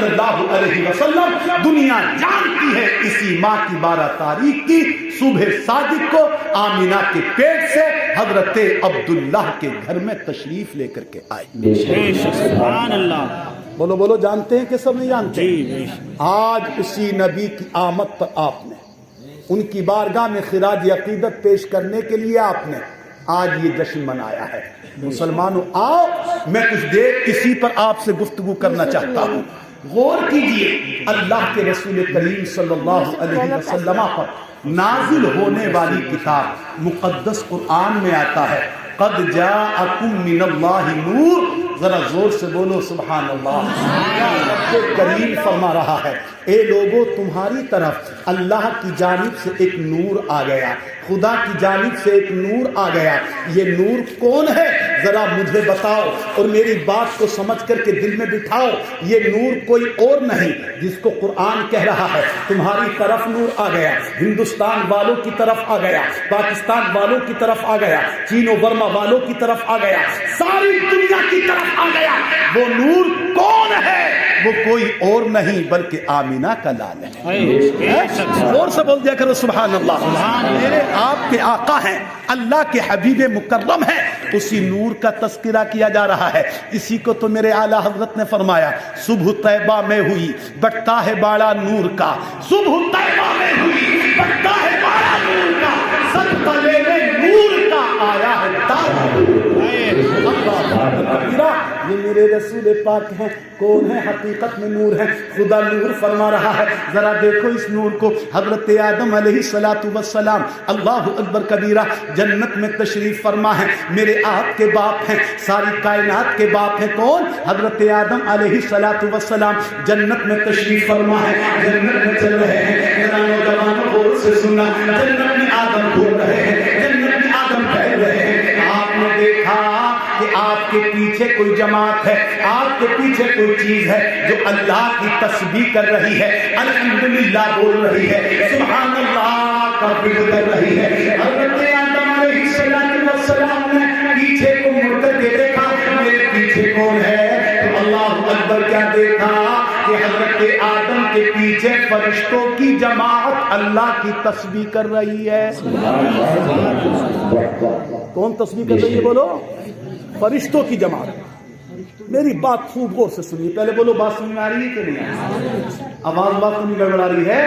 صلی اللہ علیہ وسلم دنیا جانتی ہے اسی ماہ کی 12 تاریخ کی صبح صادق کو آمینہ کے پیٹ سے حضرت عبداللہ کے گھر میں تشریف لے کر کے آئے. سبحان اللہ. بولو بولو، جانتے ہیں کہ سب نہیں جانتے؟ آج اسی نبی کی آمد پر آپ نے ان کی بارگاہ میں خراج عقیدت پیش کرنے کے لیے آپ نے آج یہ جشن منایا ہے. مسلمانوں آؤ، میں کچھ دیر اسی پر آپ سے گفتگو کرنا چاہتا ہوں. غور کیجئے، اللہ کے رسول کریم صلی اللہ علیہ وسلم پر نازل ہونے والی کتاب مقدس قرآن میں آتا ہے قد جاءکم من اللہ نور. ذرا زور سے بولو سبحان اللہ. رب کریم فرما رہا ہے اے لوگوں، تمہاری طرف اللہ کی جانب سے ایک نور آ گیا، خدا کی جانب سے ایک نور آ گیا. یہ نور کون ہے ذرا مجھے بتاؤ اور میری بات کو سمجھ کر کے دل میں بٹھاؤ. یہ نور کوئی اور نہیں جس کو قرآن کہہ رہا ہے تمہاری طرف نور آ گیا، ہندوستان والوں کی طرف آ گیا، پاکستان والوں کی طرف آ گیا، چین و برما والوں کی طرف آ گیا، ساری دنیا کی طرف آ گیا. وہ نور کون ہے؟ وہ کوئی اور نہیں بلکہ آمینہ کا لال ہے. اور سے بول دیا کرو سبحان اللہ. میرے آپ کے آقا ہیں، اللہ کے حبیب مکرم ہیں، اسی نور کا تذکرہ کیا جا رہا ہے. اسی کو تو میرے اعلیٰ حضرت نے فرمایا صبح طیبہ میں ہوئی بٹتا ہے باڑا نور کا. صبح طیبہ میں ہوئی بٹتا ہے باڑا نور کا، صدقہ لینے نور کا آیا ہے تاج. یہ میرے رسول پاک ہیں. کون ہے؟ حقیقت میں نور ہے. خدا نور فرما رہا ہے. ذرا دیکھو اس نور کو. حضرت آدم علیہ السلام اللہ اکبر کبیرہ جنت میں تشریف فرما ہے. میرے آپ کے باپ ہیں، ساری کائنات کے باپ ہیں. کون؟ حضرت آدم علیہ السلام جنت میں تشریف فرما ہے. جنت میں چل رہے ہیں، نوجوانوں غور سے سننا، جنت میں آدم گھوم رہے ہیں، جنت میں آدم ٹہل رہے ہیں. آپ نے دیکھا کہ آپ کے پیچھے کوئی جماعت ہے، آپ کے پیچھے کوئی چیز ہے جو اللہ کی تسبیح کر رہی ہے، الحمدللہ بول رہی ہے، سبحان اللہ کا ذکر کر رہی ہے. حضرت آدم علیہ السلام نے پیچھے کو مڑ کر کے دیکھا میرے پیچھے کون ہے؟ تو اللہ اکبر کیا دیکھا کہ حضرت آدم کے پیچھے فرشتوں کی جماعت اللہ کی تسبیح کر رہی ہے. کون تسبیح کر رہی ہے؟ بولو. فرشتوں کی جماعت. میری بات خوب غور سے سنیے. پہلے بولو بات سمجھ میں آ رہی ہے کہ نہیں؟ آواز بات سمجھ گڑبڑا رہی ہے؟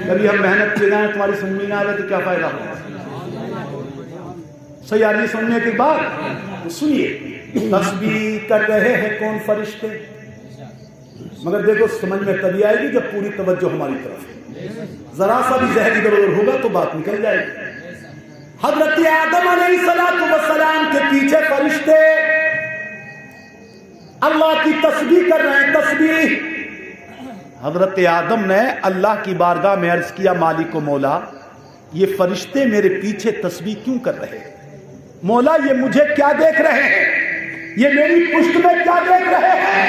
کبھی ہم محنت کے جائیں تمہاری سمجھ میں نہ آئے تو کیا فائدہ ہوگا؟ صحیح آ رہی ہے سننے کی بات؟ سنیے. تسبیح کر رہے ہیں کون؟ فرشتے. مگر دیکھو سمجھ میں تبھی آئے گی جب پوری توجہ ہماری طرف ہے. ذرا سا بھی ذہن ادھر ادھر ہوگا تو بات نکل جائے گی. حضرت آدم علیہ السلام کے پیچھے فرشتے اللہ کی تسبیح کر رہے ہیں. تسبیح. حضرت آدم نے اللہ کی بارگاہ میں عرض کیا مالک و مولا، یہ فرشتے میرے پیچھے تسبیح کیوں کر رہے ہیں؟ مولا یہ مجھے کیا دیکھ رہے ہیں؟ یہ میری پشت میں کیا دیکھ رہے ہیں؟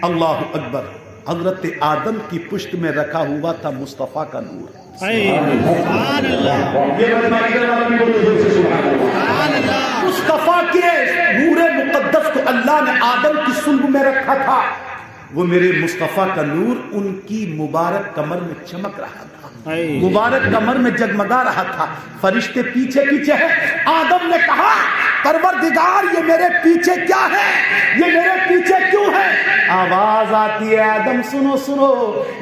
اللہ اکبر. حضرت آدم کی پشت میں رکھا ہوا تھا مصطفیٰ کا نور. مصطفیٰ کے نور مقدس کو اللہ نے آدم کی صلب میں رکھا تھا. وہ میرے مصطفیٰ کا نور ان کی مبارک کمر میں چمک رہا تھا، مبارک کمر میں جگمگا رہا تھا. فرشتے پیچھے پیچھے ہیں. آدم نے کہا پروردگار یہ میرے پیچھے کیا ہے؟ یہ میرے پیچھے کیوں ہے؟ آواز آتی ہے آدم سنو سنو،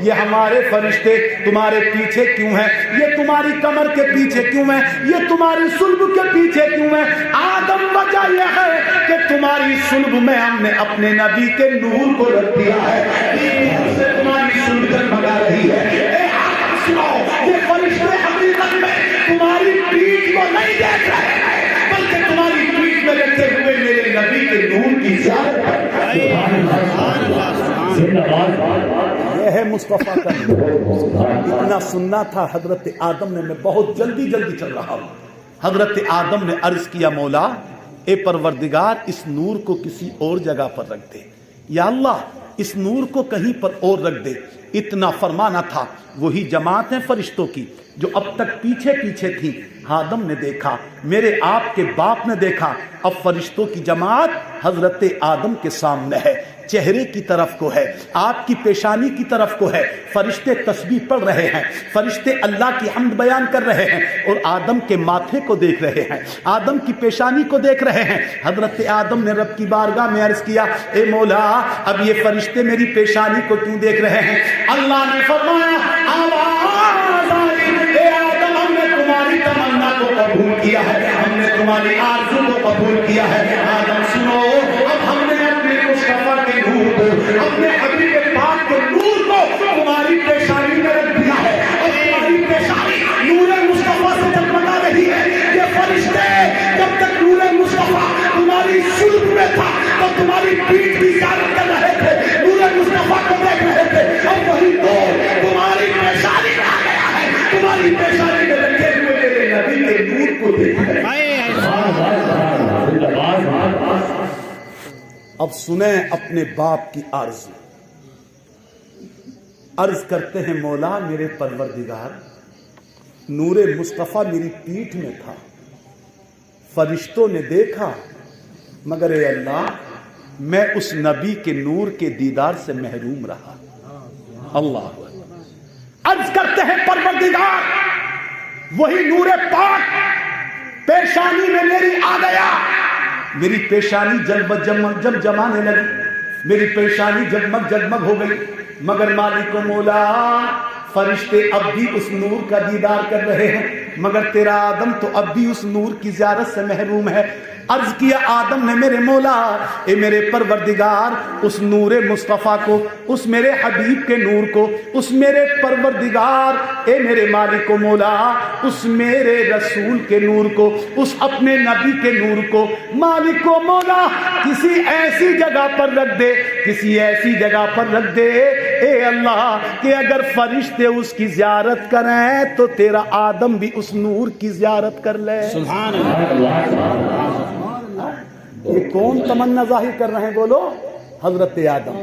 یہ ہمارے فرشتے تمہارے پیچھے کیوں ہیں؟ یہ تمہاری کمر کے پیچھے کیوں ہیں؟ یہ تمہاری صلب کے پیچھے کیوں ہیں؟ آدم وجہ یہ ہے کہ تمہاری صلب میں ہم نے اپنے نبی کے نور کو رکھ دیا ہے، اس سے تمہاری صلب جگمگا رہی ہے. یہ فرشتے حقیقت میں تمہاری پیٹھ کو نہیں دیکھ رہے ہیں بلکہ تمہاری پیٹھ میں رکھے ہوئے میرے نبی کے نور کی زیارت. یہ ہے مصطفیٰ کا نور. اتنا سننا تھا حضرت آدم نے. میں بہت جلدی چل رہا ہوں. حضرت آدم نے عرض کیا مولا اے پروردگار اس نور کو کسی اور جگہ پر رکھ دے. یا اللہ اس نور کو کہیں پر اور رکھ دے. اتنا فرمانا تھا. وہی جماعت ہے فرشتوں کی جو اب تک پیچھے پیچھے تھی. آدم نے دیکھا, میرے آپ کے باپ نے دیکھا, اب فرشتوں کی جماعت حضرت آدم کے سامنے ہے, چہرے کی طرف کو ہے, آپ کی پیشانی کی طرف کو ہے. فرشتے تسبیح پڑھ رہے ہیں, فرشتے اللہ کی حمد بیان کر رہے ہیں اور آدم کے ماتھے کو دیکھ رہے ہیں, آدم کی پیشانی کو دیکھ رہے ہیں. حضرت آدم نے رب کی بارگاہ میں عرض کیا, اے مولا اب یہ فرشتے میری پیشانی کو کیوں دیکھ رہے ہیں؟ اللہ نے فرمایا, آواز آئی, اے آدم ہم نے تمہاری تمنا کو قبول کیا ہے, ہم نے تمہاری آرزو کو قبول کیا ہے. آدم سنو, اب ہم نے اپنے مصطفیٰ کے نور کو, اپنے حبیب پاک کے نور کو تمہاری پیشانی میں رکھ دیا ہے اور تمہاری پیشانی نور مصطفیٰ سے جگمگا رہی ہے. یہ فرشتے جب تک نور مصطفیٰ تمہاری صلب میں تھا تو تمہاری پیٹھ کی زیارت کر رہے تھے, نور مصطفیٰ کو دیکھ رہے تھے, اور وہی نور تمہاری پیشانی میں آ گیا ہے, تمہاری پیشانی میں رکھے ہوئے میرے نبی کے نور کو دیکھ رہے ہیں. اب سنیں اپنے باپ کی عرض. عرض کرتے ہیں, مولا میرے پروردگار, نور مصطفیٰ میری پیٹھ میں تھا, فرشتوں نے دیکھا, مگر اے اللہ میں اس نبی کے نور کے دیدار سے محروم رہا. اللہ عرض کرتے ہیں, پروردگار وہی نور پاک پیشانی میں میری آ گیا, میری پیشانی جب جمانے لگی, میری پیشانی جگمگ جگمگ ہو گئی, مگر مالک و مولا فرشتے اب بھی اس نور کا دیدار کر رہے ہیں, مگر تیرا آدم تو اب بھی اس نور کی زیارت سے محروم ہے. عرض کیا آدم نے, میرے مولا اے میرے پروردگار اس نور مصطفیٰ کو, اس میرے حبیب کے نور کو, اس میرے پروردگار اے میرے مالک و مولا اس میرے رسول کے نور کو, اس اپنے نبی کے نور کو مالک و مولا کسی ایسی جگہ پر رکھ دے, کسی ایسی جگہ پر رکھ دے اے اللہ کہ اگر فرشتے اس کی زیارت کریں تو تیرا آدم بھی اس نور کی زیارت کر لے. سبحان اللہ. یہ کون تمنا ظاہر کر رہے ہیں بولو؟ حضرت آدم.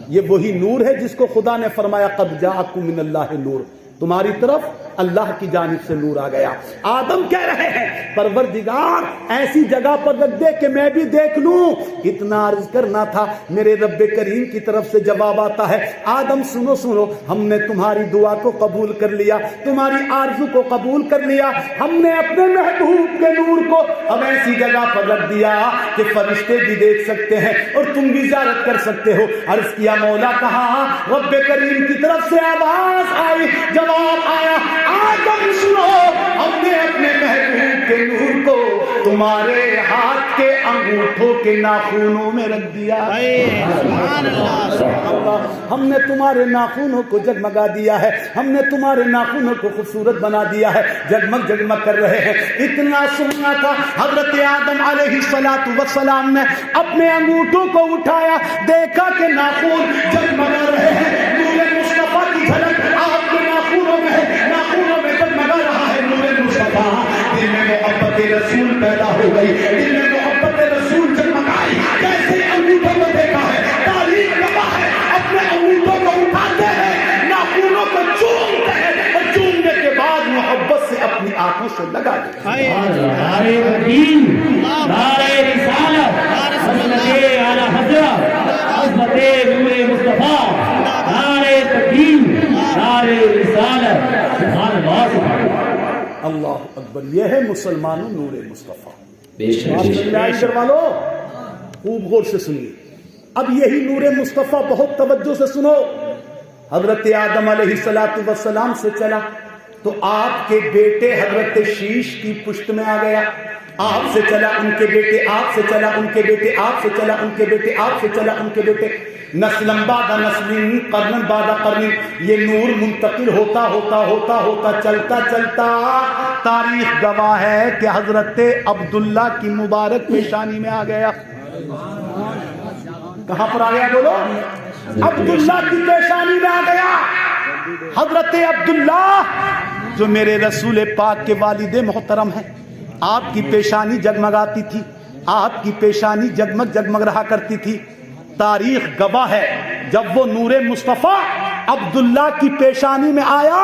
یہ وہی نور ہے جس کو خدا نے فرمایا قد جاءکم من اللہ نور, تمہاری طرف اللہ کی جانب سے نور آ گیا. آدم کہہ رہے ہیں پروردگار ایسی جگہ پر رکھ دے کہ میں بھی دیکھ لوں. اتنا عرض کرنا تھا, میرے رب کریم کی طرف سے جواب آتا ہے, آدم سنو سنو, ہم نے تمہاری دعا کو قبول کر لیا, تمہاری آرزو کو قبول کر لیا, ہم نے اپنے محبوب کے نور کو اب ایسی جگہ پر رکھ دیا کہ فرشتے بھی دیکھ سکتے ہیں اور تم بھی زیارت کر سکتے ہو. عرض کیا مولا کہاں؟ رب کریم کی طرف سے آواز آئی, جواب آیا, آدم سنو, ہم نے اپنے محبوب کے نور کو تمہارے ہاتھ کے انگوٹھوں کے ناخنوں میں رکھ دیا. ہم نے تمہارے ناخنوں کو جگمگا دیا ہے, ہم نے تمہارے ناخنوں کو خوبصورت بنا دیا ہے, جگمگ جگمگ کر رہے ہیں. اتنا سننا تھا, حضرت آدم علیہ السلام نے اپنے انگوٹھوں کو اٹھایا, دیکھا کہ ناخن جگمگا رہے ہیں, نور مصطفیٰ کی جھلک آپ کے ناخنوں میں ہے, ناخنوں میں جگمگا رہا ہے نور مصطفیٰ. دل میں محبت رسول پیدا ہو گئی, دل میں محبت رسول جگمگائی. کیسے انگوٹھوں کو دیکھا ہے, تاریخ گواہ ہے, اپنے انگوٹھوں کو اٹھاتے ہیں, ناخنوں کو چومتے ہیں, اور چومنے کے بعد محبت سے اپنی آنکھوں سے لگا دیتے ہیں. نعرہ تکبیر, نعرہ رسالت, حضرت اعلی حضرت حضرت نور مصطفیٰ, نعرہ تکبیر, نعرہ رسالت. سبحان اللہ, سبحان اللہ. اللہ اکبر. یہ ہے مسلمانوں نور مصطفیٰ. خوب غور سے سنیے. اب یہی نور مصطفیٰ بہت توجہ سے سنو. حضرت آدم علیہ السلام سے چلا تو آپ کے بیٹے حضرت شیش کی پشت میں آ گیا, آپ سے چلا ان کے بیٹے, آپ سے چلا ان کے بیٹے, آپ سے چلا ان کے بیٹے, آپ سے چلا ان کے بیٹے, نسل بعد نسل, قرن بعد قرن. یہ نور منتقل ہوتا ہوتا ہوتا ہوتا چلتا چلتا تاریخ گواہ ہے کہ حضرت عبداللہ کی مبارک پیشانی میں آ گیا. کہاں پر آ گیا بولو؟ عبداللہ کی پیشانی میں آ گیا. حضرت عبداللہ جو میرے رسول پاک کے والد محترم ہیں, آپ کی پیشانی جگمگاتی تھی, آپ کی پیشانی جگمگ جگمگ رہا کرتی تھی. تاریخ گواہ ہے جب وہ نور مصطفیٰ عبداللہ کی پیشانی میں آیا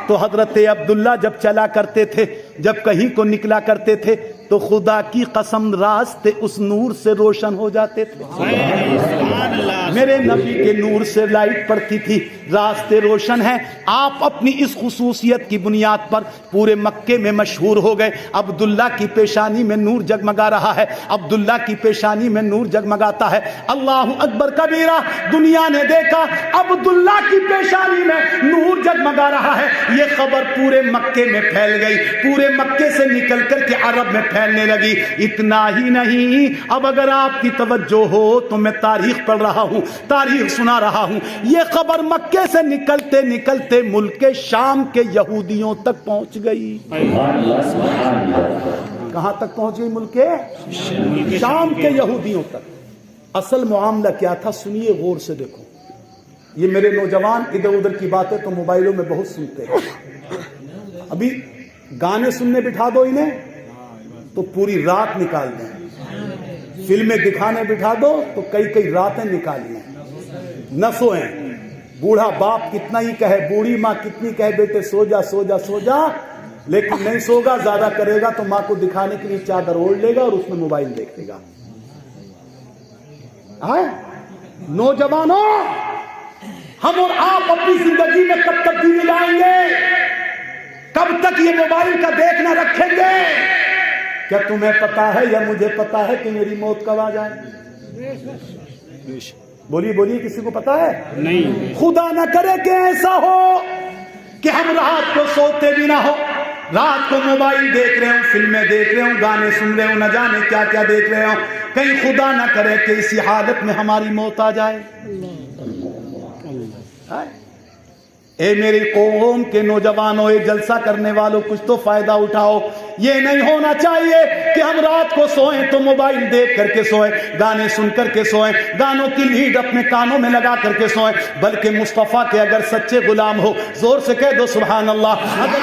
تو حضرت عبداللہ جب چلا کرتے تھے، جب کہیں کو نکلا کرتے تھے تو خدا کی قسم راستے اس نور سے روشن ہو جاتے تھے. میرے نبی کے نور سے لائٹ پڑتی تھی، راستے روشن ہیں. آپ اپنی اس خصوصیت کی بنیاد پر پورے مکے میں مشہور ہو گئے. عبداللہ کی پیشانی میں نور جگمگا رہا ہے، عبداللہ کی پیشانی میں نور جگمگاتا ہے. اللہ اکبر کبیرہ. دنیا نے دیکھا عبداللہ کی پیشانی میں نور جگمگا رہا ہے. یہ خبر پورے مکے میں پھیل گئی، پورے مکے سے نکل کر کے عرب میں پھیلنے لگی. اتنا ہی نہیں، اب اگر آپ کی توجہ ہو تو میں تاریخ پڑھ رہا ہوں، تاریخ سنا رہا ہوں. یہ خبر مکے سے نکلتے نکلتے ملک شام کے یہودیوں تک پہنچ گئی. کہاں تک پہنچ گئی؟ ملک شام کے یہودیوں تک. اصل معاملہ کیا تھا؟ سنیے غور سے، دیکھو. یہ میرے نوجوان ادھر ادھر کی باتیں تو موبائلوں میں بہت سنتے ہیں. ابھی گانے سننے بٹھا دو انہیں تو پوری رات نکال دیں، فلمیں دکھانے بٹھا دو تو کئی راتیں نکالی ہیں، نہ سوئیں. بوڑھا باپ کتنا ہی کہے، بوڑھی ماں کتنی کہے بیٹے سو جا سو جا سو جا، لیکن نہیں سوگا، زیادہ کرے گا تو ماں کو دکھانے کے لیے چادر اوڑھ لے گا اور اس میں موبائل دیکھ لے گا. نوجوانوں، ہم اور آپ اپنی زندگی میں کب تبدیلی لائیں گے؟ کب تک یہ موبائل کا دیکھنا رکھیں گے؟ کیا تمہیں پتا ہے یا مجھے پتا ہے کہ میری موت کب آ جائے؟ بولیے بولیے، کسی کو پتا ہے؟ نہیں. خدا نہ کرے کہ ایسا ہو کہ ہم رات کو سوتے بھی نہ ہو، رات کو موبائل دیکھ رہے ہوں، فلمیں دیکھ رہے ہوں، گانے سن رہے ہوں، نہ جانے کیا کیا دیکھ رہے ہوں. کہیں خدا نہ کرے کہ اسی حالت میں ہماری موت آ جائے. اے میری قوم کے نوجوانوں، اے جلسہ کرنے والوں، کچھ تو فائدہ اٹھاؤ. یہ نہیں ہونا چاہیے کہ ہم رات کو سوئیں تو موبائل دیکھ کر کے سوئیں، گانے سن کر کے سوئیں، گانوں کی لیڈ اپنے کانوں میں لگا کر کے سوئیں. بلکہ مصطفیٰ کے اگر سچے غلام ہو، زور سے کہہ دو سبحان اللہ، اگر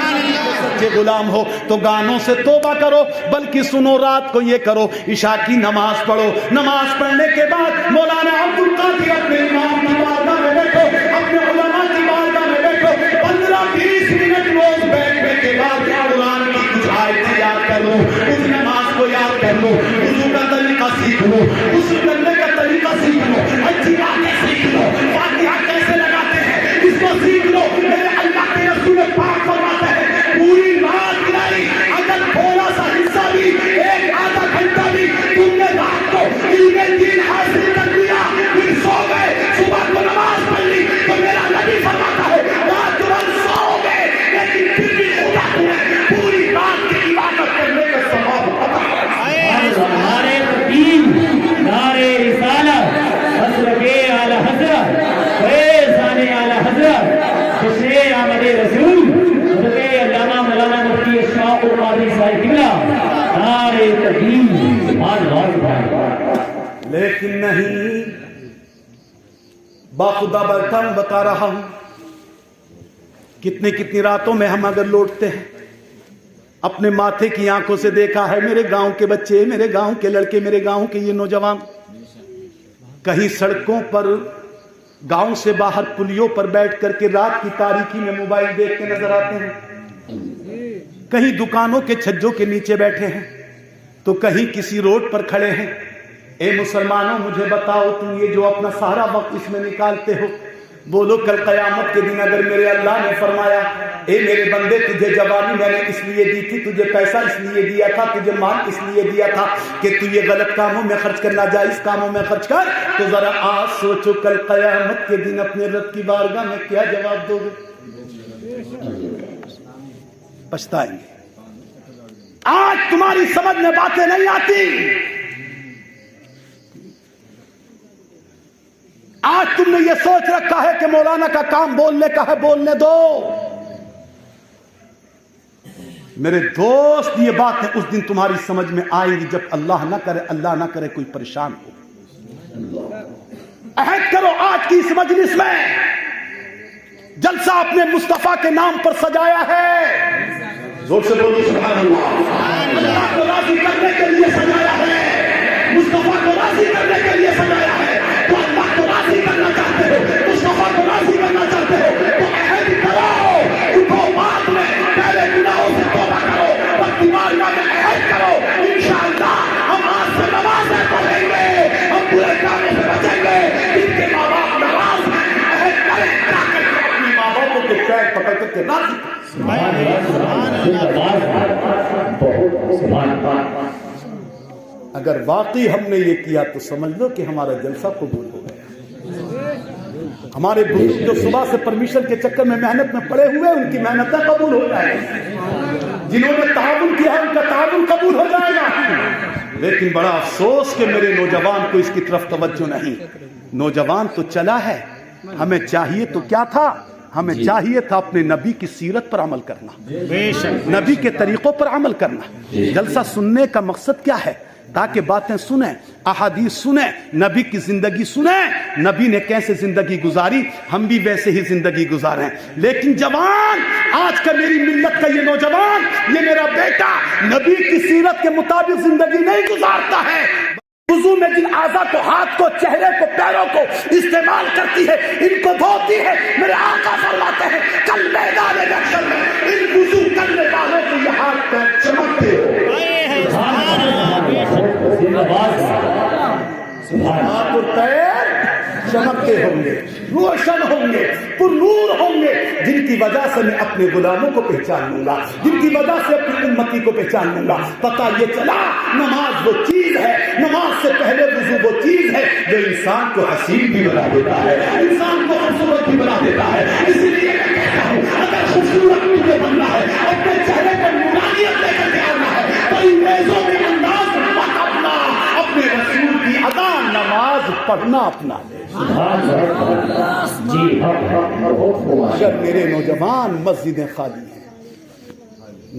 سچے غلام ہو تو گانوں سے توبہ کرو. بلکہ سنو، رات کو یہ کرو، عشاء کی نماز پڑھو. نماز پڑھنے کے بعد مولانا عبدالقادر اپنے امام کی بارگاہ میں بیٹھو، اپنے علماء کی بارگاہ میں بیٹھو. 15-20 منٹ روز بیٹھنے کے بعد قرآن کی کچھ آیتیں یاد کر لو، اس نماز کو یاد کر لو، وضو کا طریقہ سیکھ لو، غسل کرنے کا طریقہ سیکھ لو، اچھی باتیں سیکھ لو، فاتحہ کیسے لگاتے ہیں اس کو سیکھ لو. میرے اللہ کے رسول پاک فرماتے ہیں پوری رات نہیں، اگر تھوڑا سا حصہ بھی، ایک آدھا گھنٹہ بھی تم نے رات کو علم دین حاصل کر لیا، پھر سو گئے، صبح کو نماز پڑھ لی، تو میرا نبی فرماتا ہے رات ترنت سو گئے لیکن پھر بھی خدا تمہیں پوری رات کی عبادت کرنے کا ثواب عطا کرے. نعرہ تکبیر، نعرہ رسالت، حضرت اعلی حضرت، فیضان اعلی حضرت، حسین احمد رسول، حضرت علامہ مولانا مفتی اشفاق القادری صاحب قبلہ، نعرہ تکبیر. لیکن نہیں، باخدا بیٹھا ہوں، بتا رہا ہوں، کتنی راتوں میں ہم اگر لوٹتے ہیں، اپنے ماتھے کی آنکھوں سے دیکھا ہے میرے گاؤں کے بچے، میرے گاؤں کے لڑکے، میرے گاؤں کے یہ نوجوان کہیں سڑکوں پر، گاؤں سے باہر پلیوں پر بیٹھ کر کے رات کی تاریکی میں موبائل دیکھ کے نظر آتے ہیں. کہیں دکانوں کے چھجوں کے نیچے بیٹھے ہیں تو کہیں کسی روڈ پر کھڑے ہیں. اے مسلمانوں، مجھے بتاؤ، تم یہ جو اپنا سارا وقت اس میں نکالتے ہو، بولو کل قیامت کے دن اگر میرے اللہ نے فرمایا اے میرے بندے تجھے جوانی میں نے اس لیے دی تھی، تجھے پیسہ اس لیے دیا تھا، تجھے مال اس لیے دیا تھا کہ تو یہ غلط کاموں میں خرچ کرنا، جائز کاموں میں خرچ کر، تو ذرا آج سوچو کل قیامت کے دن اپنے رب کی بارگاہ میں کیا جواب دو گے؟ پچھتائیں گے. آج تمہاری سمجھ میں باتیں نہیں آتی. آج تم نے یہ سوچ رکھا ہے کہ مولانا کا کام بولنے کا ہے، بولنے دو. میرے دوست، یہ باتیں اس دن تمہاری سمجھ میں آئیں گی جب اللہ نہ کرے کوئی پریشان ہو. عہد کرو آج کی اس مجلس میں جلسہ اپنے مصطفیٰ کے نام پر سجایا ہے. زور سے بولو سبحان اللہ. اللہ کو راضی کرنے کے لیے سجایا ہے، مصطفیٰ کو راضی کرنے کے لیے سجایا ہے. تو اللہ کو راضی کرنا چاہتے ہو، مصطفیٰ کو راضی کرنا چاہتے کے راضی اگر واقعی ہم نے یہ کیا تو سمجھ لو کہ ہمارا جلسہ قبول ہو گیا. ہمارے بزرگ جو صبح سے پرمیشن کے چکر میں محنت میں پڑے ہوئے ان کی محنتیں قبول ہو جائیں گی. جنہوں نے تعاون کیا ان کا تعاون قبول ہو جائے گا. لیکن بڑا افسوس کہ میرے نوجوان کو اس کی طرف توجہ نہیں. نوجوان تو چلا ہے, ہمیں چاہیے تو کیا تھا؟ ہمیں چاہیے تھا اپنے نبی کی سیرت پر عمل کرنا, نبی کے طریقوں پر عمل کرنا. جلسہ سننے کا مقصد کیا ہے؟ تاکہ باتیں سنیں, احادیث سنیں, نبی کی زندگی سنیں, نبی نے کیسے زندگی گزاری ہم بھی ویسے ہی زندگی گزاریں. لیکن جوان, آج کا میری ملت کا یہ نوجوان, یہ میرا بیٹا نبی کی سیرت کے مطابق زندگی نہیں گزارتا ہے. وضو میں جن اعضاء کو, ہاتھ کو, چہرے کو, پیروں کو استعمال کرتی ہے ان کو دھوتی ہے. میرے آقا فرماتے ہیں کل میدان محشر میں ان وضو کرنے والوں کو یہ ہاتھ پیر چمکتے ہاتھ اور پیر چمکتے ہوں گے, روشن ہوں گے, پر نور ہوں گے, جن کی وجہ سے میں اپنے غلاموں کو پہچان لوں گا, جن کی وجہ سے اپنی امتی کو پہچان لوں گا. پتہ یہ چلا نماز وہ چیز ہے, نماز سے پہلے وضو وہ چیز ہے جو انسان کو حسین بھی بنا دیتا ہے, انسان کو خوبصورت بھی بنا دیتا ہے. اسی لیے میں کہتا ہوں اگر خوبصورت مجھے بننا ہے, اپنے چہرے پر نورانیت لے کر کے آنا ہے, تو انگریزوں کے انداز مت اپنا, اپنے رسول کی ادا نماز پڑھنا اپنا لے. اگر میرے نوجوان مسجدیں خالی ہیں,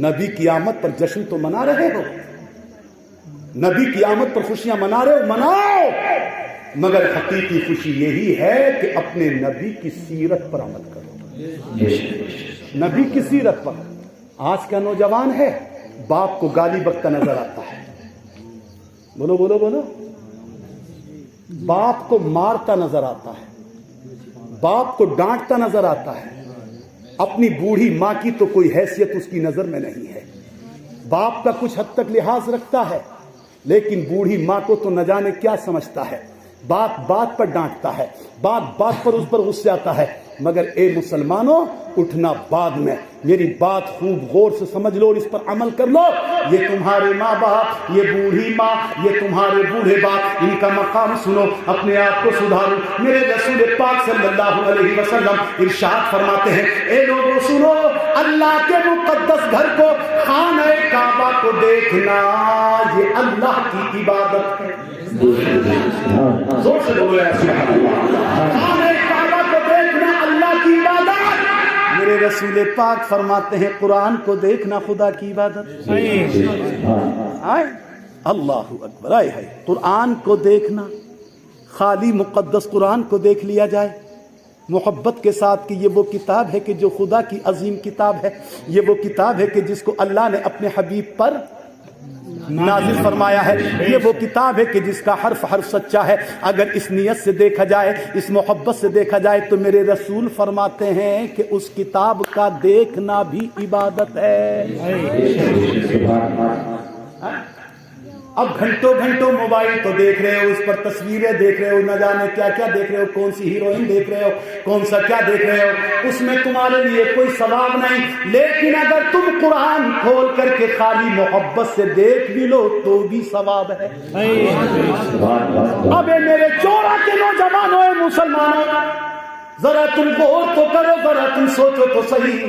نبی کی آمد پر جشن تو منا رہے ہو, نبی کی آمد پر خوشیاں منا رہے ہو, مناؤ, مگر حقیقی خوشی یہی ہے کہ اپنے نبی کی سیرت پر عمل کرو. نبی کی سیرت پر. آج کا نوجوان ہے باپ کو گالی بکتا نظر آتا ہے, بولو بولو بولو, باپ کو مارتا نظر آتا ہے, باپ کو ڈانٹتا نظر آتا ہے. اپنی بوڑھی ماں کی تو کوئی حیثیت اس کی نظر میں نہیں ہے. باپ کا کچھ حد تک لحاظ رکھتا ہے, لیکن بوڑھی ماں کو تو نہ جانے کیا سمجھتا ہے. بات بات پر ڈانٹتا ہے, بات بات پر اس پر غصے آتا ہے. مگر اے مسلمانوں, اٹھنا بعد میں, میری بات خوب غور سے سمجھ لو اور اس پر عمل کر لو. یہ تمہارے ماں باپ, یہ بوڑھی ماں, یہ تمہارے بوڑھے باپ, ان کا مقام سنو, اپنے آپ کو سدھارو. میرے رسول پاک صلی اللہ علیہ وسلم ارشاد فرماتے ہیں, اے لوگوں سنو, اللہ کے مقدس گھر کو, خانہ کعبہ کو دیکھنا یہ اللہ کی عبادت ہے. زور سے بولو یا سبحان اللہ. خانہ کعبہ کو دیکھنا اللہ کی عبادت. میرے رسول پاک فرماتے ہیں قرآن کو دیکھنا خدا کی عبادت. اللہ اکبر. آئے ہے قرآن کو دیکھنا, خالی مقدس قرآن کو دیکھ لیا جائے محبت کے ساتھ کہ یہ وہ کتاب ہے کہ جو خدا کی عظیم کتاب ہے, یہ وہ کتاب ہے کہ جس کو اللہ نے اپنے حبیب پر نازل فرمایا ہے, یہ وہ کتاب ہے کہ جس کا حرف حرف سچا ہے. اگر اس نیت سے دیکھا جائے, اس محبت سے دیکھا جائے, تو میرے رسول فرماتے ہیں کہ اس کتاب کا دیکھنا بھی عبادت ہے. اب گھنٹوں گھنٹوں موبائل تو دیکھ رہے ہو, اس پر تصویریں دیکھ رہے ہو, نہ جانے کیا کیا دیکھ رہے ہو, کون سی ہیروئن دیکھ رہے ہو, کون سا کیا دیکھ رہے ہو, اس میں تمہارے لیے کوئی ثواب نہیں. لیکن اگر تم قرآن کھول کر کے خالی محبت سے دیکھ بھی لو تو بھی ثواب ہے. اب میرے چورا کے نوجوانوں, مسلمانوں, ذرا تم غور تو کرو, ذرا تم سوچو تو صحیح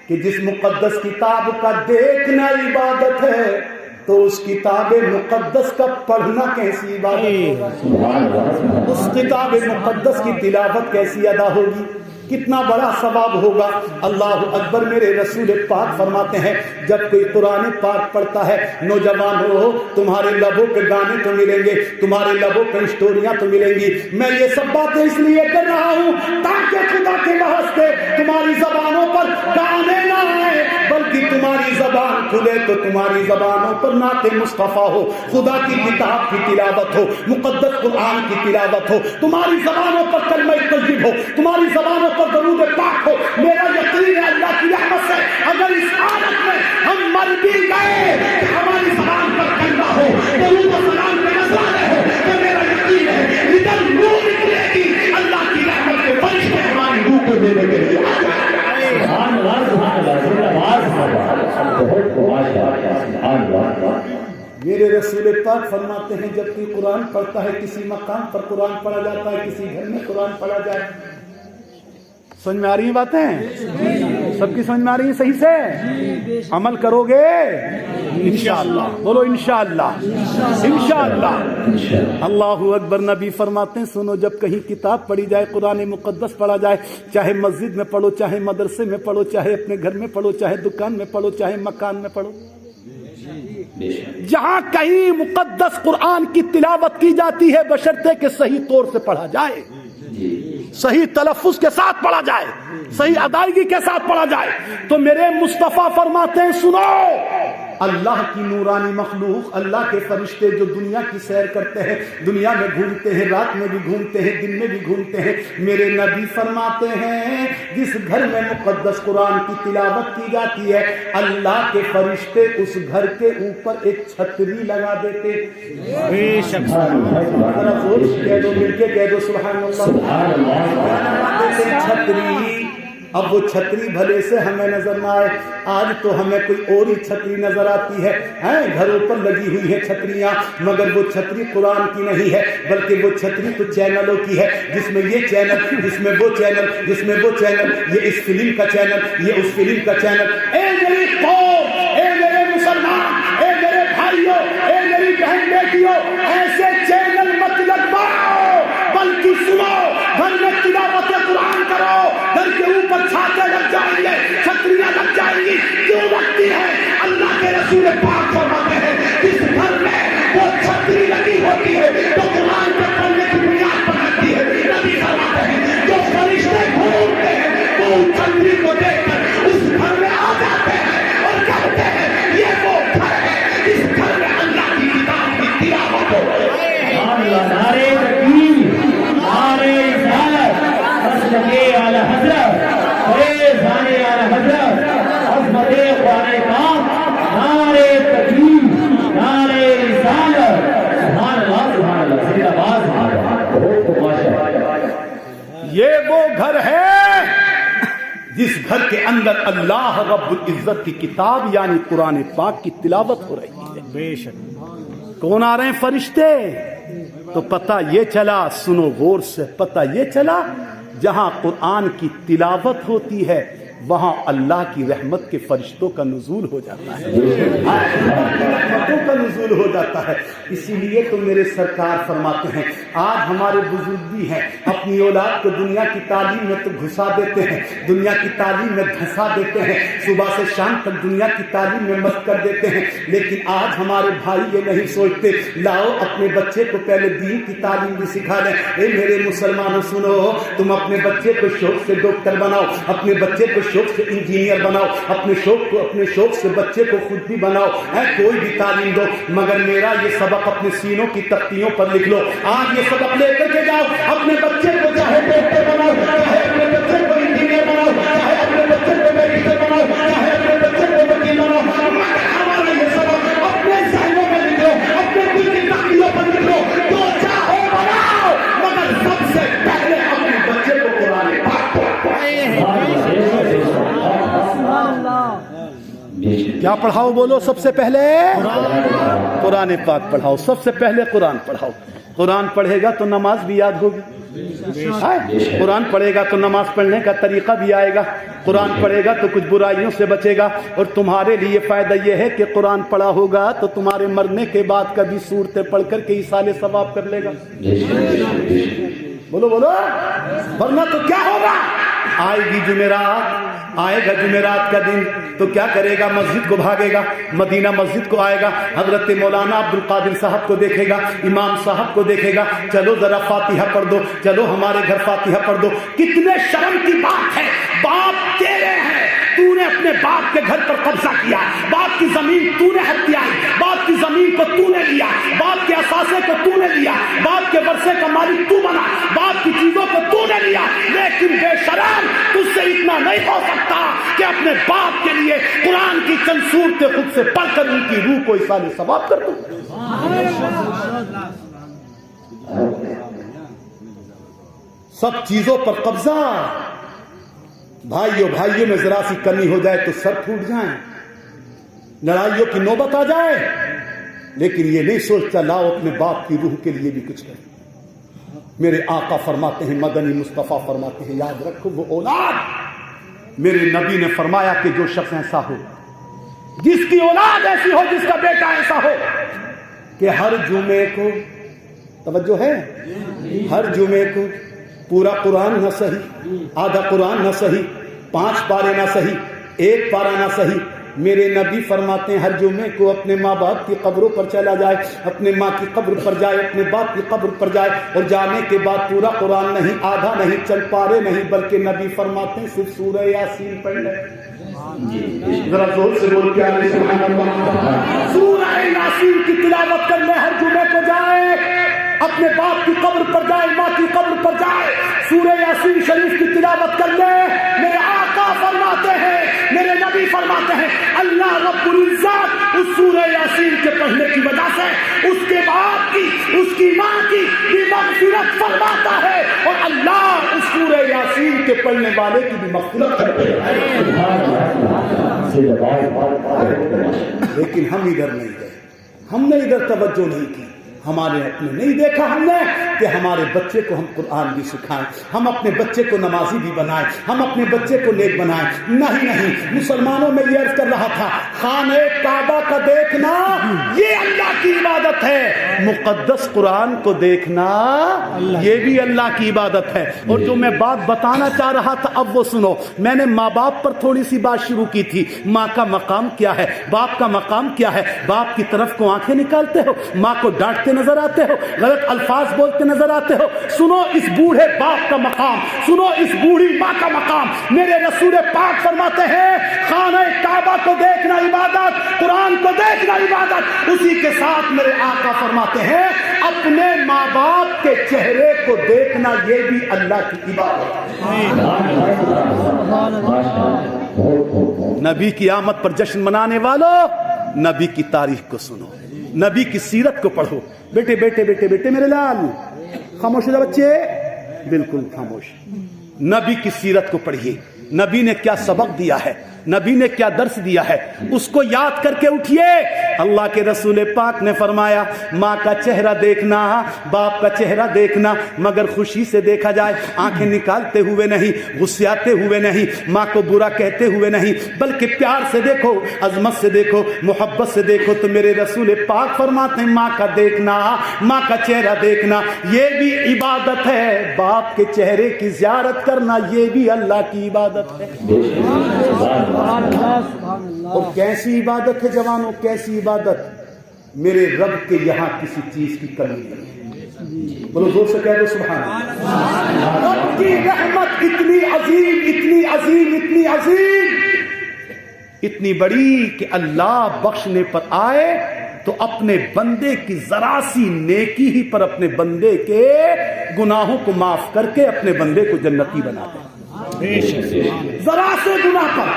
کہ جس مقدس کتاب کا دیکھنا عبادت ہے, تو اس کتاب مقدس کا پڑھنا کیسی عبادت ہوگا, اس کتاب مقدس کی تلاوت کیسی ادا ہوگی, کتنا بڑا ثواب ہوگا. اللہ اکبر. میرے رسول پاک فرماتے ہیں جب کوئی قرآن پاک پڑھتا ہے, نوجوان ہو, تمہارے لبوں پہ گانے تو ملیں گے, تمہارے لبوں پہ اسٹوریاں تو ملیں گی. میں یہ سب باتیں اس لیے کر رہا ہوں تاکہ خدا کے واسطے تمہاری زبانوں پر گانے نہ آئے, بلکہ تمہاری زبان کھلے تو تمہاری زبانوں پر نعت مصطفیٰ ہو, خدا کی کتاب کی تلاوت ہو, مقدس قرآن کی تلاوت ہو, تمہاری زبانوں پر کلمہ طیب ہو, تمہاری زبانوں پر درود پاک ہو. میرا یقین ہے اللہ کی رحمت سے اگر اس حالت میں ہم مر بھی گئے, ہماری زبان پر کلمہ ہو, درود و سلام کے مسئلے ہو, تو میرا یقین ہے ادھر روح نکلے گی, اللہ کی رحمت کے فرشتے ہماری روح کو دینے کے لیے. میرے رسول پاک فرماتے ہیں جب کوئی قرآن پڑھتا ہے کسی مقام پر قرآن پڑھا جاتا ہے, کسی گھر میں قرآن پڑھا جائے. سمجھ میں آ رہی ہیں باتیں؟ سب کی سمجھ میں آ رہی ہیں صحیح سے؟ عمل کرو گے انشاءاللہ. بولو انشاءاللہ, انشاءاللہ. اللہ اکبر. نبی فرماتے ہیں سنو, جب کہیں کتاب پڑھی جائے, قرآن مقدس پڑھا جائے, چاہے مسجد میں پڑھو, چاہے مدرسے میں پڑھو, چاہے اپنے گھر میں پڑھو, چاہے دکان میں پڑھو, چاہے مکان میں پڑھو, جہاں کہیں مقدس قرآن کی تلاوت کی جاتی ہے بشرطے کہ صحیح طور سے پڑھا جائے, صحیح تلفظ کے ساتھ پڑھا جائے, صحیح ادائیگی کے ساتھ پڑھا جائے, تو میرے مصطفیٰ فرماتے ہیں سنو, اللہ کی نورانی مخلوق, اللہ کے فرشتے جو دنیا کی سیر کرتے ہیں, دنیا میں گھومتے ہیں, رات میں بھی گھومتے ہیں, دن میں بھی گھومتے ہیں, میرے نبی فرماتے ہیں جس گھر میں مقدس قرآن کی تلاوت کی جاتی ہے اللہ کے فرشتے اس گھر کے اوپر ایک چھتری لگا دیتے. بے شک کہہ دو, مل کے کہہ دو سبحان اللہ. چھتری. اب وہ چھتری بھلے سے ہمیں نظر نہ آئے, آج تو ہمیں کوئی اور ہی چھتری نظر آتی ہے, گھروں پر لگی ہوئی ہے چھتریاں, مگر وہ چھتری قرآن کی نہیں ہے, بلکہ وہ چھتری تو چینلوں کی ہے, جس میں یہ چینل, جس میں وہ چینل, جس میں وہ چینل, یہ اس فلم کا چینل, یہ اس فلم کا چینل. اے میری قوم, اے میرے مسلمان, اے میرے بھائیوں, اے میری بہن بیٹیوں, ایسے چینل مت لگواؤ, بلکہ سنو, گھر میں تلاوت قرآن کرو, گھر کے اوپر چھاتے لگ جائیں گے, چھتریاں لگ جائیں گی. کیوں لگتی ہے؟ اللہ کے رسول پاک فرماتے ہیں جس گھر میں وہ چھتری لگی ہوتی ہے تو قرآن کے پڑھنے کی بنیاد پر لگتی ہے. نبی فرماتے ہیں جو فرشتے گھومتے ہیں وہ اس چھتری کو دیکھ کر اس گھر میں آ جاتے ہیں اور کہتے ہیں یہ وہ گھر ہے جس گھر میں اللہ کی کتاب کی تلاوت ہو. نعرے تکبیر, نعرے رسالت, مسلک اعلی حضرت, فیضان اعلی حضرت, عظمت قرآن پاک, نعرے تکبیر, نعرے رسالت. سبحان اللہ, سبحان اللہ, زندہ باد, بہت ماشاءاللہ. یہ وہ گھر ہے جس گھر کے اندر اللہ رب العزت کی کتاب یعنی قرآن پاک کی تلاوت ہو رہی ہے. بے شک. کون آ رہے ہیں؟ فرشتے. تو پتہ یہ چلا, سنو غور سے, پتہ یہ چلا جہاں قرآن کی تلاوت ہوتی ہے وہاں اللہ کی رحمت کے فرشتوں کا نزول ہو جاتا ہے, رحمتوں کا نزول ہو جاتا ہے. اسی لیے تو میرے سرکار فرماتے ہیں آج ہمارے بزرگ بھی ہیں اپنی اولاد کو دنیا کی تعلیم میں تو گھسا دیتے ہیں, دنیا کی تعلیم میں دھسا دیتے ہیں, صبح سے شام تک دنیا کی تعلیم میں مست کر دیتے ہیں, لیکن آج ہمارے بھائی یہ نہیں سوچتے لاؤ اپنے بچے کو پہلے دین کی تعلیم بھی سکھا دیں. اے میرے مسلمانوں سنو, تم اپنے بچے کو شوق سے ڈاکٹر بناؤ, اپنے بچے کو شوق سے انجینئر بناؤ, اپنے شوق سے بچے کو خود بھی بناؤ, کوئی بھی تعلیم دو, مگر میرا یہ سبق اپنے سینوں کی تختیوں پر لکھ لو. آج یہ سبق لے کر کے جاؤ, اپنے بچے کو چاہے ڈاکٹر بناؤ, چاہے اپنے بچے کو انجینئر بناؤ, چاہے اپنے بچے کو میڈیکل بناؤ, چاہے اپنے بچے کو وکیل بناؤ, مگر ہمارا یہ سبق اپنے ذہنوں میں لکھ لو, اپنے دل کی تختیوں پر لکھ لو, جو چاہو بناؤ, مگر سب سے پہلے اپنے بچے کو قرآن پاک کیا پڑھاؤ؟ بولو سب سے پہلے قرآن پاک پڑھاؤ, سب سے پہلے قرآن پڑھاؤ. قرآن پڑھے گا تو نماز بھی یاد ہوگی, قرآن پڑھے گا تو نماز پڑھنے کا طریقہ بھی آئے گا, قرآن پڑھے گا تو کچھ برائیوں سے بچے گا. اور تمہارے لیے فائدہ یہ ہے کہ قرآن پڑھا ہوگا تو تمہارے مرنے کے بعد کبھی سورتیں پڑھ کر کے ایصال ثواب کر لے گا. بولو بولو, ورنہ تو کیا ہوگا؟ آئے گی جمعرات, آئے گا جمعرات کا دن تو کیا کرے گا؟ مسجد کو بھاگے گا, مدینہ مسجد کو آئے گا, حضرت مولانا عبد القادر صاحب کو دیکھے گا, امام صاحب کو دیکھے گا, چلو ذرا فاتحہ پڑھ دو, چلو ہمارے گھر فاتحہ پڑھ دو. کتنے شرم کی بات ہے, باپ تیرے ہیں, تو نے اپنے باپ کے گھر پر قبضہ کیا, باپ کی زمین تو نے ہتھیائی, باپ کی زمین کو تو نے لیا, باپ کے اثاثے کو تو نے لیا, باپ کے ورثے کا مالک تو بنا, باپ کی چیزوں کو تو نے لیا, لیکن بے شرم تجھ سے اتنا نہیں ہو سکتا کہ اپنے باپ کے لیے قرآن کی چند صورتیں خود سے پڑھ کر ان کی روح کو ایصال ثواب کر دوں. سب چیزوں پر قبضہ. بھائیوں میں ذرا سی کمی ہو جائے تو سر پھوٹ جائیں, لڑائیوں کی نوبت آ جائے لیکن یہ نہیں سوچتا لاؤ اپنے باپ کی روح کے لیے بھی کچھ کریں. میرے آقا فرماتے ہیں, مدنی مصطفیٰ فرماتے ہیں, یاد رکھو وہ اولاد, میرے نبی نے فرمایا کہ جو شخص ایسا ہو, جس کی اولاد ایسی ہو, جس کا بیٹا ایسا ہو کہ ہر جمعے کو, توجہ ہے, ہر جمعے کو پورا قرآن نہ صحیح, آدھا قرآن نہ صحیح, 5 پارے نہ صحیح, 1 پارا نہ صحیح, میرے نبی فرماتے ہیں ہر جمعے کو اپنے ماں باپ کی قبروں پر چلا جائے, اپنے ماں کی قبر پر جائے, اپنے باپ کی قبر پر جائے, اور جانے کے بعد پورا قرآن نہیں, آدھا نہیں, چند پارے نہیں, بلکہ نبی فرماتے ہیں صرف سورہ یاسین پڑھ لے. ذرا زور سے بول کے آئے سبحان اللہ. سورہ یاسین کی تلاوت کر لے, ہر جمعے کو جائے, اپنے باپ کی قبر پر جائے, ماں کی قبر پر جائے, سورہ یاسین شریف کی تلاوت کر لے. میرے آقا فرماتے ہیں, میرے نبی فرماتے ہیں, اللہ رب العزت اس سورہ یاسین کے پڑھنے کی وجہ سے اس کے باپ کی, اس کی ماں کی بھی مغفرت فرماتا ہے, اور اللہ اس سورہ یاسین کے پڑھنے والے کی بھی مغفرت کرتا ہے. لیکن ہم ادھر نہیں گئے, ہم نے ادھر توجہ نہیں کی, ہمارے اپنے نہیں دیکھا ہم نے کہ ہمارے بچے کو ہم قرآن بھی سکھائیں, ہم اپنے بچے کو نمازی بھی بنائیں, ہم اپنے بچے کو نیک بنائیں. نہیں, مسلمانوں میں یہ عرض کر رہا تھا, خانہ کعبہ کا دیکھنا یہ اللہ کی عبادت ہے, مقدس قرآن کو دیکھنا یہ بھی اللہ کی عبادت ہے. اور جو میں بات بتانا چاہ رہا تھا اب وہ سنو. میں نے ماں باپ پر تھوڑی سی بات شروع کی تھی. ماں کا مقام کیا ہے, باپ کا مقام کیا ہے؟ باپ کی طرف کو آنکھیں نکالتے ہو, ماں کو ڈانٹتے نظر آتے ہو, غلط الفاظ بولتے نظر آتے ہو. سنو اس بوڑھے باپ کا مقام, سنو اس بوڑھی ماں کا مقام. میرے رسول پاک فرماتے ہیں خانہ کعبہ کو دیکھنا عبادت, قرآن کو دیکھنا عبادت. اسی کے ساتھ میرے آقا فرماتے ہیں اپنے ماں باپ کے چہرے کو دیکھنا یہ بھی اللہ کی عبادت. نبی کی آمد پر جشن منانے والوں, نبی کی تاریخ کو سنو, نبی کی سیرت کو پڑھو. بیٹے بیٹے بیٹے بیٹے میرے لال, خاموش ہو جا بچے, بالکل خاموش. نبی کی سیرت کو پڑھیے, نبی نے کیا سبق دیا ہے, نبی نے کیا درس دیا ہے, اس کو یاد کر کے اٹھیے. اللہ کے رسول پاک نے فرمایا ماں کا چہرہ دیکھنا, باپ کا چہرہ دیکھنا, مگر خوشی سے دیکھا جائے, آنکھیں نکالتے ہوئے نہیں, غصیاتے ہوئے نہیں, ماں کو برا کہتے ہوئے نہیں, بلکہ پیار سے دیکھو, عظمت سے دیکھو, محبت سے دیکھو. تو میرے رسول پاک فرماتے ہیں ماں کا دیکھنا, ماں کا چہرہ دیکھنا یہ بھی عبادت ہے. باپ کے چہرے کی زیارت کرنا یہ بھی اللہ کی عبادت ہے. اور کیسی عبادت ہے جوانوں, کیسی عبادت. میرے رب کے یہاں کسی چیز کی کمی نہیں. بولو زور سے کہہ دو سبحان اللہ. رب کی رحمت اتنی عظیم, اتنی عظیم, اتنی عظیم, اتنی بڑی کہ اللہ بخشنے پر آئے تو اپنے بندے کی ذرا سی نیکی ہی پر اپنے بندے کے گناہوں کو معاف کر کے اپنے بندے کو جنتی بنا دے. ذرا سے گناہ پر,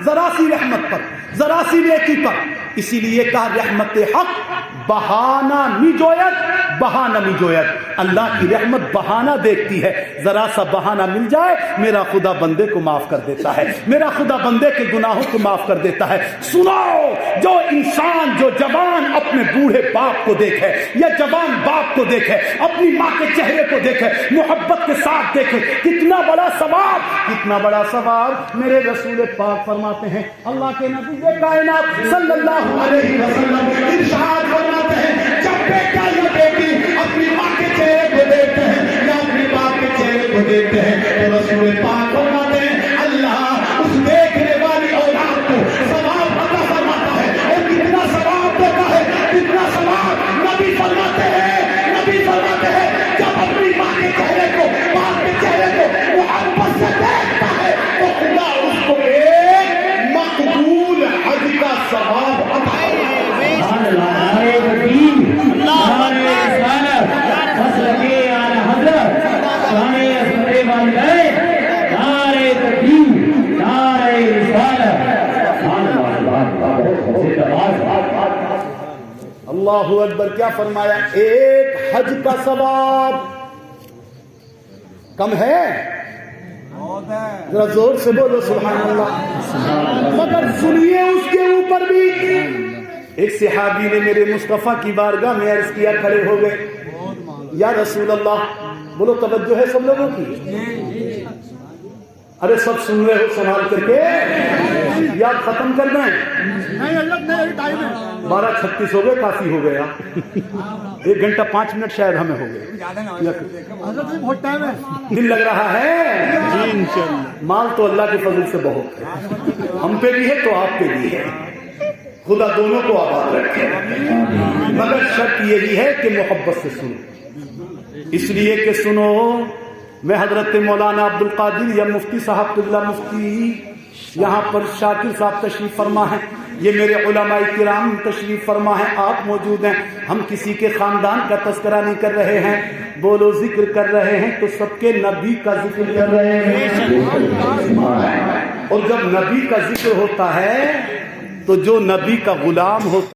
ذرا سی رحمت پر, ذرا سی نیکی پر. اسی لیے کہا رحمت حق بہانہ نجویت, بہانہ نجویت. اللہ کی رحمت بہانہ دیکھتی ہے, ذرا سا بہانہ مل جائے میرا خدا بندے کو معاف کر دیتا ہے, میرا خدا بندے کے گناہوں کو معاف کر دیتا ہے. سنو, جو انسان, جو جوان اپنے بوڑھے باپ کو دیکھے یا جوان باپ کو دیکھے, اپنی ماں کے چہرے کو دیکھے, محبت کے ساتھ دیکھے, کتنا بڑا ثواب, کتنا بڑا ثواب. میرے رسول پاک فرماتے ہیں, اللہ کے نبی کائنات صلی اللہ علیہ وسلم ارشاد فرماتے ہیں جب بیٹا یا بیٹی اپنی ماں کے چہرے کو دیکھتے ہیں یا اپنے باپ کے چہرے کو دیکھتے ہیں تو رسول پاک فرماتے ہیں اللہ اس دیکھنے والی اولاد کو ثواب عطا فرماتا ہے. اور کتنا ثواب دیتا ہے, کتنا ثواب. نبی فرماتے ہیں جب اپنی ماں کے چہرے کو, باپ کے چہرے کو محبت سے دیکھتا ہے تو خدا اس کو ایک مقبول حج کا ثواب عطا اللہ اکبر. کیا فرمایا, ایک حج کا ثواب کم ہے, ذرا زور سے بولو سبحان اللہ. مگر سنیے اس کے اوپر بھی ایک صحابی نے میرے مصطفیٰ کی بارگاہ میں عرض کیا، کھڑے ہو گئے، یا رسول اللہ، بولو توجہ ہے سب لوگوں کی، ارے سب سن رہے ہو سنبھال کر کے، یا ختم کر دیں؟ 12:36 ہو گئے، کافی ہو گیا، 1 گھنٹہ 5 منٹ شاید ہمیں ہو گئے، دل لگ رہا ہے؟ مال تو اللہ کے فضل سے بہت ہے، ہم پہ بھی ہے تو آپ پہ بھی ہے، خدا دونوں کو آباد رکھے، مگر شرط یہی ہے کہ محبت سے سنو، اس لیے کہ سنو، میں حضرت مولانا عبد القادر یا مفتی صاحب قبلہ مفتی یہاں پر شاکر صاحب تشریف فرما ہے، یہ میرے علماء کرام تشریف فرما ہے، آپ موجود ہیں، ہم کسی کے خاندان کا تذکرہ نہیں کر رہے ہیں، بولو ذکر کر رہے ہیں تو سب کے نبی کا ذکر کر رہے ہیں، اور جب نبی کا ذکر ہوتا ہے تو جو نبی کا غلام ہوتا